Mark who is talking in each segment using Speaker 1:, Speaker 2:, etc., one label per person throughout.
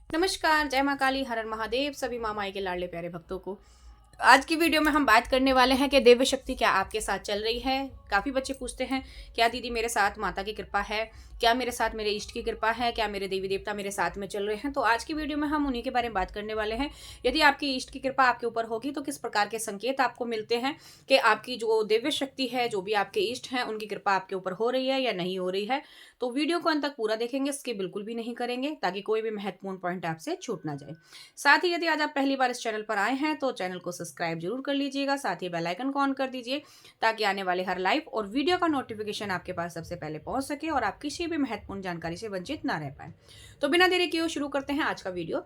Speaker 1: नमस्कार, जय माँ काली, हर हर महादेव, सभी माँ माई के लाडले प्यारे भक्तों को। आज की वीडियो में हम बात करने वाले हैं कि दिव्य शक्ति क्या आपके साथ चल रही है। काफ़ी बच्चे पूछते हैं, क्या दीदी मेरे साथ माता की कृपा है? क्या मेरे साथ मेरे इष्ट की कृपा है? क्या मेरे देवी देवता मेरे साथ में चल रहे हैं? तो आज की वीडियो में हम उन्हीं के बारे में बात करने वाले हैं। यदि आपकी इष्ट की कृपा आपके ऊपर होगी तो किस प्रकार के संकेत आपको मिलते हैं कि आपकी जो दिव्य शक्ति है, जो भी आपके इष्ट हैं, उनकी कृपा आपके ऊपर हो रही है या नहीं हो रही है। तो वीडियो को अंत तक पूरा देखेंगे, स्किप बिल्कुल भी नहीं करेंगे ताकि कोई भी महत्वपूर्ण पॉइंट आपसे छूट ना जाए। साथ ही यदि आज आप पहली बार इस चैनल पर आए हैं तो चैनल को सब्सक्राइब जरूर कर लीजिएगा, साथ ही बेल आइकन को ऑन कर दीजिए ताकि आने वाले हर लाइव और वीडियो का नोटिफिकेशन आपके पास सबसे पहले पहुंच सके और आप किसी भी महत्वपूर्ण जानकारी से वंचित ना रह पाए। तो बिना देरी किए शुरू करते हैं आज का वीडियो।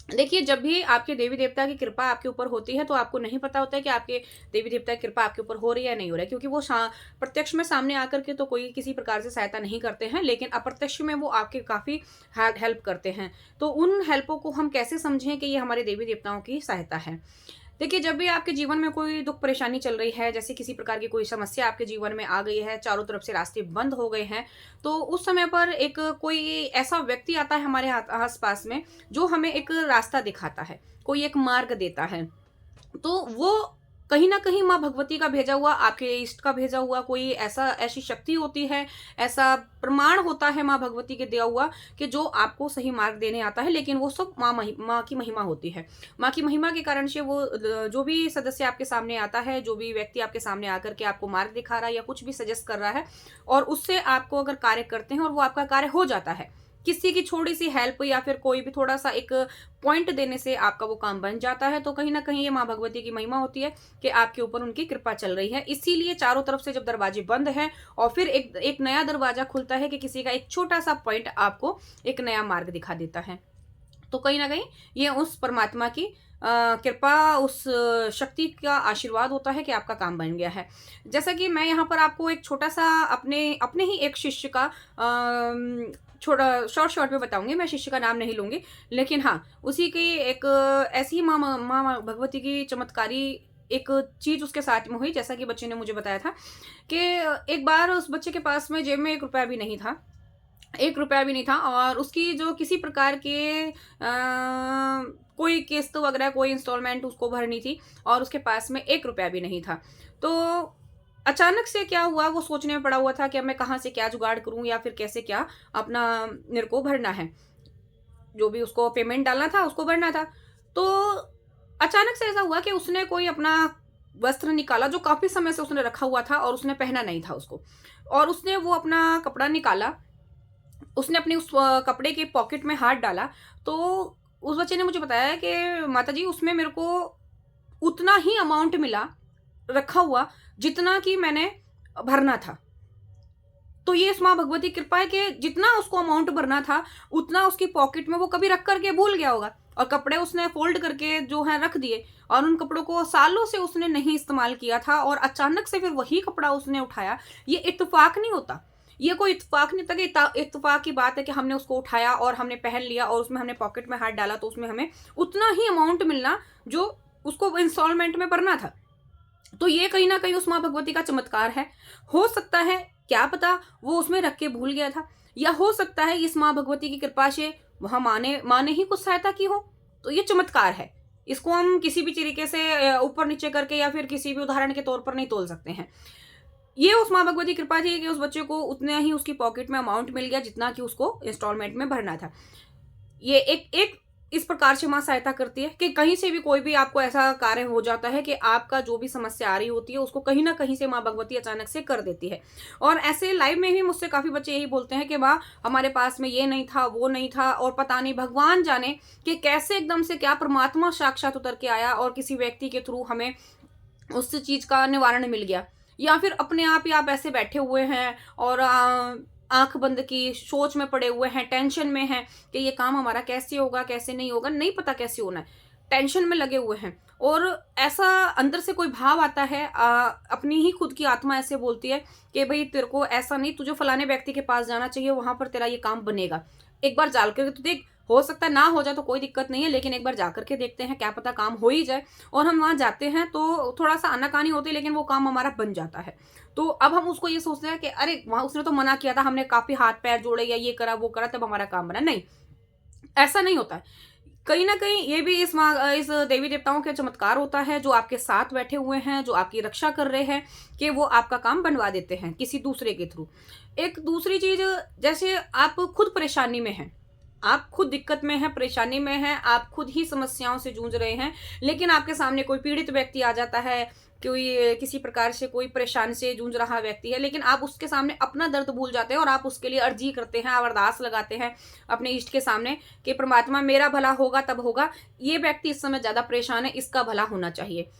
Speaker 1: देखिए, जब भी आपके देवी देवता की कृपा आपके ऊपर होती है तो आपको नहीं पता होता है कि आपके देवी देवता की कृपा आपके ऊपर हो रही है या नहीं हो रही है, क्योंकि वो प्रत्यक्ष में सामने आकर के तो कोई किसी प्रकार से सहायता नहीं करते हैं, लेकिन अप्रत्यक्ष में वो आपके काफ़ी हेल्प करते हैं। तो उन हेल्पों को हम कैसे समझें कि ये हमारे देवी देवताओं की सहायता है। देखिए, जब भी आपके जीवन में कोई दुख परेशानी चल रही है, जैसे किसी प्रकार की कोई समस्या आपके जीवन में आ गई है, चारों तरफ से रास्ते बंद हो गए हैं, तो उस समय पर एक कोई ऐसा व्यक्ति आता है हमारे आस-पास में, जो हमें एक रास्ता दिखाता है, कोई एक मार्ग देता है। तो वो कहीं न कहीं माँ भगवती का भेजा हुआ, आपके इष्ट का भेजा हुआ कोई ऐसी शक्ति होती है, ऐसा प्रमाण होता है माँ भगवती के दिया हुआ कि जो आपको सही मार्ग देने आता है, लेकिन वो सब माँ की महिमा होती है। माँ की महिमा के कारण से वो जो भी सदस्य आपके सामने आता है, जो भी व्यक्ति आपके सामने आकर के आपको मार्ग दिखा रहा है या कुछ भी सजेस्ट कर रहा है और उससे आपको अगर कार्य करते हैं और वो आपका कार्य हो जाता है, किसी की छोटी-सी हेल्प या फिर कोई भी थोड़ा-सा एक पॉइंट देने से आपका वो काम बन जाता है, तो कहीं न कहीं ये माँ भगवती की महिमा होती है कि आपके ऊपर उनकी कृपा चल रही है। इसीलिए चारों तरफ से जब दरवाजे बंद हैं और फिर एक एक नया दरवाज़ा खुलता है कि किसी का एक छोटा-सा पॉइंट आपको एक नया मार्ग दिखा देता है। तो कहीं न कहीं ये उस परमात्मा की कृपा, उस शक्ति का आशीर्वाद होता है कि आपका काम बन गया है। जैसा कि मैं यहाँ पर आपको एक छोटा-सा अपने अपने ही एक शिष्य का छोटा शॉर्ट में बताऊँगी, मैं शिष्य का नाम नहीं लूँगी। लेकिन हाँ, उसी की एक ऐसी ही माँ भगवती की चमत्कारी एक चीज़ उसके साथ में हुई, जैसा कि बच्चे ने मुझे बताया था कि एक बार उस बच्चे के पास में जेब में ₹1 भी नहीं था। ₹1 भी नहीं था और उसकी जो किसी प्रकार के कोई किस्त वगैरह कोई इंस्टॉलमेंट उसको भरनी थी और उसके पास में ₹1 भी नहीं था। तो अचानक से क्या हुआ, वो सोचने में पड़ा हुआ था कि अब मैं कहाँ से क्या जुगाड़ करूँ या फिर कैसे क्या अपना मेरे को भरना है। जो भी उसको पेमेंट डालना था, उसको भरना था। तो अचानक से ऐसा हुआ कि उसने कोई अपना वस्त्र निकाला जो काफ़ी समय से उसने रखा हुआ था और उसने पहना नहीं था उसको। और उसने वो अपना कपड़ा निकाला, उसने अपनी उस कपड़े के पॉकेट में हाथ डाला, तो उस बच्चे ने मुझे बताया कि माताजी उसमें मेरे को उतना ही अमाउंट मिला, रखा हुआ, जितना कि मैंने भरना था। तो ये इस माँ भगवती की कृपा है कि जितना उसको अमाउंट भरना था, उतना उसकी पॉकेट में वो कभी रख कर के भूल गया होगा और कपड़े उसने फ़ोल्ड करके जो है रख दिए और उन कपड़ों को सालों से उसने नहीं इस्तेमाल किया था और अचानक से फिर वही कपड़ा उसने उठाया। ये इत्तेफ़ाक नहीं होता। ये कोई इत्तेफ़ाक नहीं था कि इत्तेफ़ाक की बात है कि हमने उसको उठाया और हमने पहन लिया और उसमें हमने पॉकेट में हाथ डाला तो उसमें हमें उतना ही अमाउंट मिलना जो उसको इंस्टॉलमेंट में भरना था। तो ये कहीं न कहीं उस माँ भगवती का चमत्कार है। हो सकता है, क्या पता वो उसमें रख के भूल गया था या हो सकता है इस माँ भगवती की कृपा से वहाँ माँ ने ही कुछ सहायता की हो। तो ये चमत्कार है। इसको हम किसी भी तरीके से ऊपर-नीचे करके या फिर किसी भी उदाहरण के तौर पर नहीं तोल सकते हैं। ये उस माँ भगवती की कृपा थी कि उस बच्चे को उतना ही उसकी पॉकेट में अमाउंट मिल गया जितना कि उसको इंस्टॉलमेंट में भरना था। ये एक एक इस प्रकार से माँ सहायता करती है कि कहीं से भी कोई भी आपको ऐसा कार्य हो जाता है कि आपका जो भी समस्या आ रही होती है उसको कहीं न कहीं से माँ भगवती अचानक से कर देती है। और ऐसे लाइव में भी मुझसे काफ़ी बच्चे यही बोलते हैं कि माँ हमारे पास में ये नहीं था, वो नहीं था और पता नहीं भगवान जाने कि कैसे एकदम से क्या परमात्मा साक्षात उतर के आया और किसी व्यक्ति के थ्रू हमें उस चीज़ का निवारण मिल गया। या फिर अपने आप ही आप ऐसे बैठे हुए हैं और आँख बंद की सोच में पड़े हुए हैं, टेंशन में हैं कि ये काम हमारा कैसे होगा, कैसे नहीं होगा, नहीं पता कैसे होना है। टेंशन में लगे हुए हैं और ऐसा अंदर से कोई भाव आता है, अपनी ही खुद की आत्मा ऐसे बोलती है कि भई तेरे को ऐसा नहीं, तुझे फलाने व्यक्ति के पास जाना चाहिए, वहाँ पर तेरा ये काम बनेगा। एक बार जा कर के तो देख, हो सकता है ना हो जाए तो कोई दिक्कत नहीं है, लेकिन एक बार जा कर के देखते हैं, क्या पता काम हो ही जाए। और हम वहाँ जाते हैं तो थोड़ा-सा आनाकानी होती है लेकिन वो काम हमारा बन जाता है। तो अब हम उसको ये सोचते हैं कि अरे! वहाँ उसने तो मना किया था, हमने काफ़ी हाथ-पैर जोड़े या ये करा, वो करा तब हमारा काम बना। नहीं, ऐसा नहीं होता है। कहीं न कहीं ये भी इस देवी देवताओं का चमत्कार होता है, जो आपके साथ बैठे हुए हैं, जो आपकी रक्षा कर रहे हैं, कि वो आपका काम बनवा देते हैं किसी दूसरे के थ्रू। एक दूसरी चीज़, जैसे आप खुद परेशानी में हैं, आप खुद दिक्कत में हैं, परेशानी में हैं, आप खुद ही समस्याओं से जूझ रहे हैं, लेकिन आपके सामने कोई पीड़ित व्यक्ति आ जाता है, कोई किसी प्रकार से कोई परेशानी से जूझ रहा व्यक्ति है, लेकिन आप उसके सामने अपना दर्द भूल जाते हैं और आप उसके लिए अर्जी करते हैं, आप अरदास लगाते हैं अपने इष्ट के सामने कि परमात्मा मेरा भला होगा तब होगा, ये व्यक्ति इस समय ज़्यादा परेशान है, इसका भला होना चाहिए।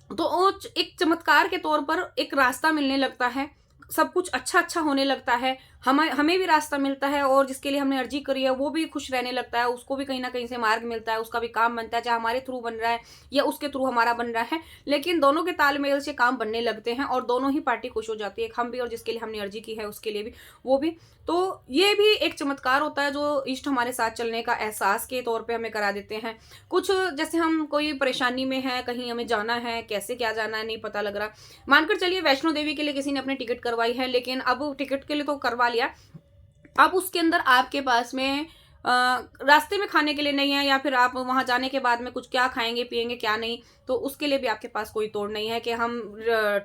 Speaker 1: तो वो एक चमत्कार के तौर पर एक रास्ता मिलने लगता है, सब कुछ अच्छा-अच्छा होने लगता है, हमें हमें भी रास्ता मिलता है और जिसके लिए हमने अर्जी करी है वो भी खुश रहने लगता है, उसको भी कहीं न कहीं से मार्ग मिलता है, उसका भी काम बनता है, चाहे हमारे थ्रू बन रहा है या उसके थ्रू हमारा बन रहा है, लेकिन दोनों के तालमेल से काम बनने लगते हैं और दोनों ही पार्टी खुश हो जाती है, हम भी और जिसके लिए हमने अर्जी की है उसके लिए भी, वो भी। तो ये भी एक चमत्कार होता है जो इष्ट हमारे साथ चलने का एहसास के तौर पे हमें करा देते हैं। कुछ जैसे हम कोई परेशानी में हैं, कहीं हमें जाना है, कैसे क्या जाना है नहीं पता लग रहा। मानकर चलिए वैष्णो देवी के लिए किसी ने अपनी टिकट करवाई है, लेकिन अब टिकट के लिए तो करवा लिया, अब उसके अंदर आपके पास में रास्ते में खाने के लिए नहीं है, या फिर आप वहाँ जाने के बाद में कुछ क्या खाएँगे, पिएँगे, क्या नहीं, तो उसके लिए भी आपके पास कोई तोड़ नहीं है कि हम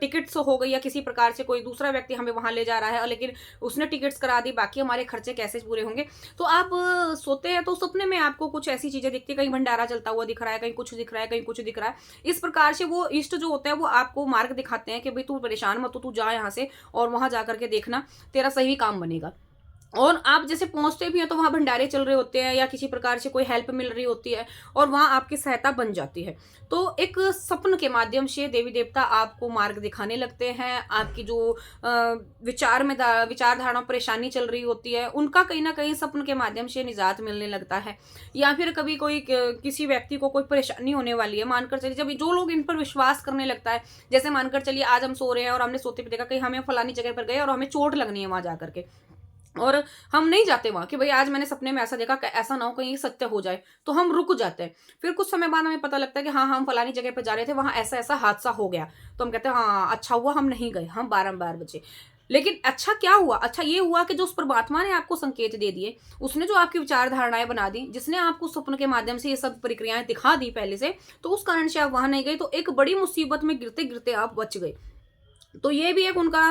Speaker 1: टिकट्स हो गई या किसी प्रकार से कोई दूसरा व्यक्ति हमें वहाँ ले जा रहा है और लेकिन उसने टिकट्स करा दी, बाकी हमारे खर्चे कैसे पूरे होंगे। तो आप सोते हैं तो सपने में आपको कुछ ऐसी चीज़ें दिखती है, कहीं भंडारा चलता हुआ दिख रहा है, कहीं कुछ दिख रहा है, कहीं कुछ दिख रहा है। इस प्रकार से वो इष्ट जो होते हैं वो आपको मार्ग दिखाते हैं कि भई तू परेशान मत हो, तू जा यहाँ से और वहाँ जा कर के देखना, तेरा सही काम बनेगा। और आप जैसे पहुँचते भी हैं तो वहाँ भंडारे चल रहे होते हैं या किसी प्रकार से कोई हेल्प मिल रही होती है और वहाँ आपकी सहायता बन जाती है। तो एक सपन के माध्यम से देवी देवता आपको मार्ग दिखाने लगते हैं, आपकी जो विचारधारा परेशानी चल रही होती है, उनका कहीं न कहीं सपन के माध्यम से निजात मिलने लगता है। या फिर कभी कोई किसी व्यक्ति को कोई परेशानी होने वाली है, मानकर चलिए जब जो लोग इन पर विश्वास करने लगता है, जैसे मानकर चलिए आज हम सो रहे हैं और हमने सोते पे देखा कहीं हमें फलानी जगह पर गए और हमें चोट लगनी है वहाँ जाकर के। और हम नहीं जाते वहाँ कि भई आज मैंने सपने में ऐसा देखा कि ऐसा ना हो कहीं ये सत्य हो जाए, तो हम रुक जाते हैं। फिर कुछ समय बाद हमें पता लगता है कि हाँ, हम फलानी जगह पे जा रहे थे, वहाँ ऐसा-ऐसा हादसा हो गया। तो हम कहते हैं हाँ, अच्छा हुआ हम नहीं गए, हम बारंबार बचे। लेकिन अच्छा क्या हुआ? अच्छा ये हुआ कि जो उस परमात्मा ने आपको संकेत दे दिए, उसने जो आपकी विचार धारणाएँ बना दी, जिसने आपको स्वप्न के माध्यम से ये सब प्रक्रियाएँ दिखा दी पहले से, तो उस कारण से आप वहाँ नहीं गए, तो एक बड़ी मुसीबत में गिरते-गिरते आप बच गए। तो ये भी एक उनका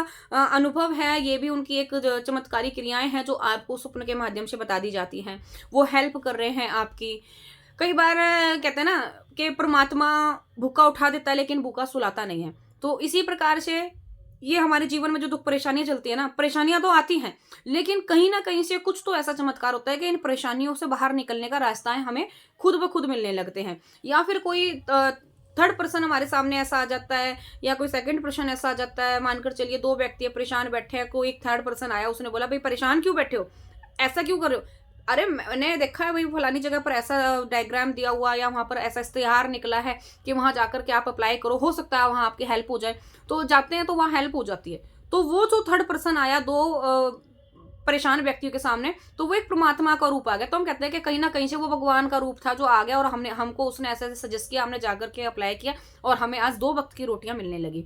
Speaker 1: अनुभव है, ये भी उनकी एक चमत्कारी क्रियाएँ हैं जो आपको स्वप्न के माध्यम से बता दी जाती हैं। वो हेल्प कर रहे हैं आपकी। कई बार कहते हैं ना कि परमात्मा भूखा उठा देता है लेकिन भूखा सुलाता नहीं है। तो इसी प्रकार से ये हमारे जीवन में जो दुःख परेशानियाँ चलती है ना, परेशानियाँ तो आती हैं, लेकिन कहीं न कहीं से कुछ तो ऐसा चमत्कार होता है कि इन परेशानियों से बाहर निकलने का रास्ताएँ हमें खुद ब खुद मिलने लगते हैं। या फिर कोई थर्ड पर्सन हमारे सामने ऐसा आ जाता है या कोई सेकंड पर्सन ऐसा आ जाता है, मानकर चलिए 2 व्यक्ति परेशान बैठे हैं, कोई एक थर्ड पर्सन आया, उसने बोला, "भई परेशान क्यों बैठे हो? ऐसा क्यों कर रहे हो?" अरे मैंने देखा है भई फलानी जगह पर ऐसा डायग्राम दिया हुआ या वहाँ पर ऐसा इश्तिहार निकला है कि वहाँ जाकर के आप अप्लाई करो, हो सकता है वहाँ आपकी हेल्प हो जाए। तो जाते हैं तो वहाँ हेल्प हो जाती है। तो वो जो थर्ड पर्सन आया 2 परेशान व्यक्तियों के सामने, तो वो एक परमात्मा का रूप आ गया। तो हम कहते हैं कि कहीं न कहीं से वो भगवान का रूप था जो आ गया और हमको उसने ऐसे-ऐसे सजेस्ट किया, हमने जाकर के अप्लाई किया और हमें आज 2 वक़्त की रोटियाँ मिलने लगी।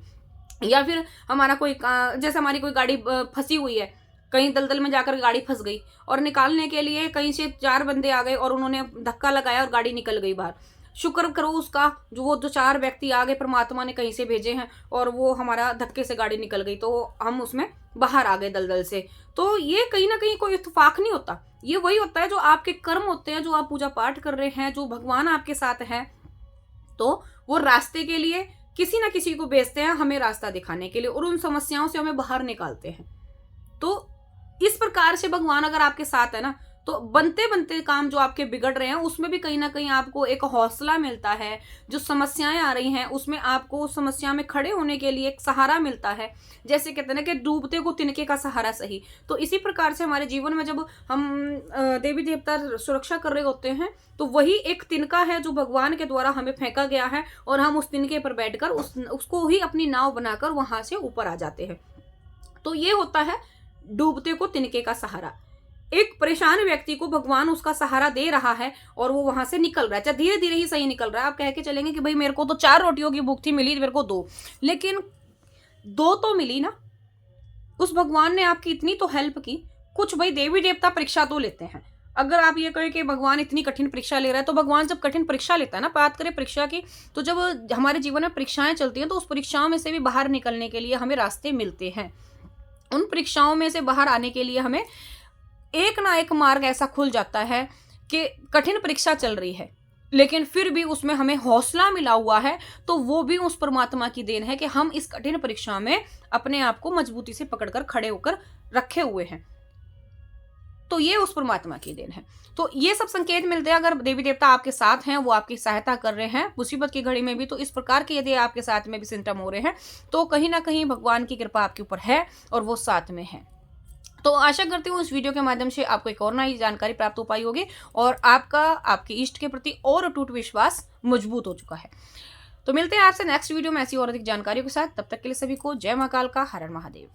Speaker 1: या फिर हमारा कोई जैसे हमारी कोई गाड़ी फँसी हुई है, कहीं दलदल में जाकर गाड़ी फँस गई और निकालने के लिए कहीं से 4 बंदे आ गए और उन्होंने धक्का लगाया और गाड़ी निकल गई बाहर। शुक्र करो उसका जो 4 व्यक्ति आ गए परमात्मा ने कहीं से भेजे हैं और वो हमारा धक्के से गाड़ी निकल गई, तो हम उसमें बाहर आ गए दलदल से। तो ये कहीं न कहीं कोई इत्तेफ़ाक नहीं होता। ये वही होता है जो आपके कर्म होते हैं, जो आप पूजा पाठ कर रहे हैं, जो भगवान आपके साथ हैं, तो वो रास्ते के लिए किसी न किसी को भेजते हैं हमें रास्ता दिखाने के लिए और उन समस्याओं से हमें बाहर निकालते हैं। तो इस प्रकार से भगवान अगर आपके साथ है ना, तो बनते-बनते काम जो आपके बिगड़ रहे हैं, उसमें भी कहीं न कहीं आपको एक हौसला मिलता है। जो समस्याएँ आ रही हैं, उसमें आपको उस समस्या में खड़े होने के लिए एक सहारा मिलता है। जैसे कहते हैं ना कि डूबते को तिनके का सहारा सही। तो इसी प्रकार से हमारे जीवन में जब हम देवी-देवता सुरक्षा कर रहे होते हैं, तो वही एक तिनका है जो भगवान के द्वारा हमें फेंका गया है और हम उस तिनके पर बैठकर उसको ही अपनी नाव बनाकर वहाँ से ऊपर आ जाते हैं। तो ये होता है डूबते को तिनके का सहारा। एक परेशान व्यक्ति को भगवान उसका सहारा दे रहा है और वो वहां से निकल रहा है, चाहे धीरे धीरे ही सही निकल रहा है। आप कह के चलेंगे कि भाई मेरे को तो 4 रोटियों की भूख थी, मिली मेरे को 2, लेकिन 2 तो मिली ना। उस भगवान ने आपकी इतनी तो हेल्प की। कुछ भाई देवी देवता परीक्षा तो लेते हैं। अगर आप ये कहें कि भगवान इतनी कठिन परीक्षा ले रहा है, तो भगवान जब कठिन परीक्षा लेता है ना, बात करें परीक्षा की, तो जब हमारे जीवन में परीक्षाएं चलती हैं तो उस परीक्षाओं में से भी बाहर निकलने के लिए हमें रास्ते मिलते हैं। उन परीक्षाओं में से बाहर आने के लिए हमें एक ना एक मार्ग ऐसा खुल जाता है कि कठिन परीक्षा चल रही है, लेकिन फिर भी उसमें हमें हौसला मिला हुआ है, तो वो भी उस परमात्मा की देन है कि हम इस कठिन परीक्षा में अपने आप को मजबूती से पकड़कर खड़े होकर रखे हुए हैं। तो ये उस परमात्मा की देन है। तो ये सब संकेत मिलते हैं, अगर देवी देवता आपके साथ हैं, वो आपकी सहायता कर रहे हैं मुसीबत की घड़ी में भी, तो इस प्रकार के यदि आपके साथ में भी सिम्टम हो रहे हैं, तो कहीं ना कहीं भगवान की कृपा आपके ऊपर है और वो साथ में है। तो आशा करती हूँ इस वीडियो के माध्यम से आपको एक और नई जानकारी प्राप्त हो पाई होगी और आपका आपके इष्ट के प्रति और अटूट विश्वास मजबूत हो चुका है। तो मिलते हैं आपसे नेक्स्ट वीडियो में ऐसी और अधिक जानकारियों के साथ। तब तक के लिए सभी को जय महाकाल का, हर हर महादेव।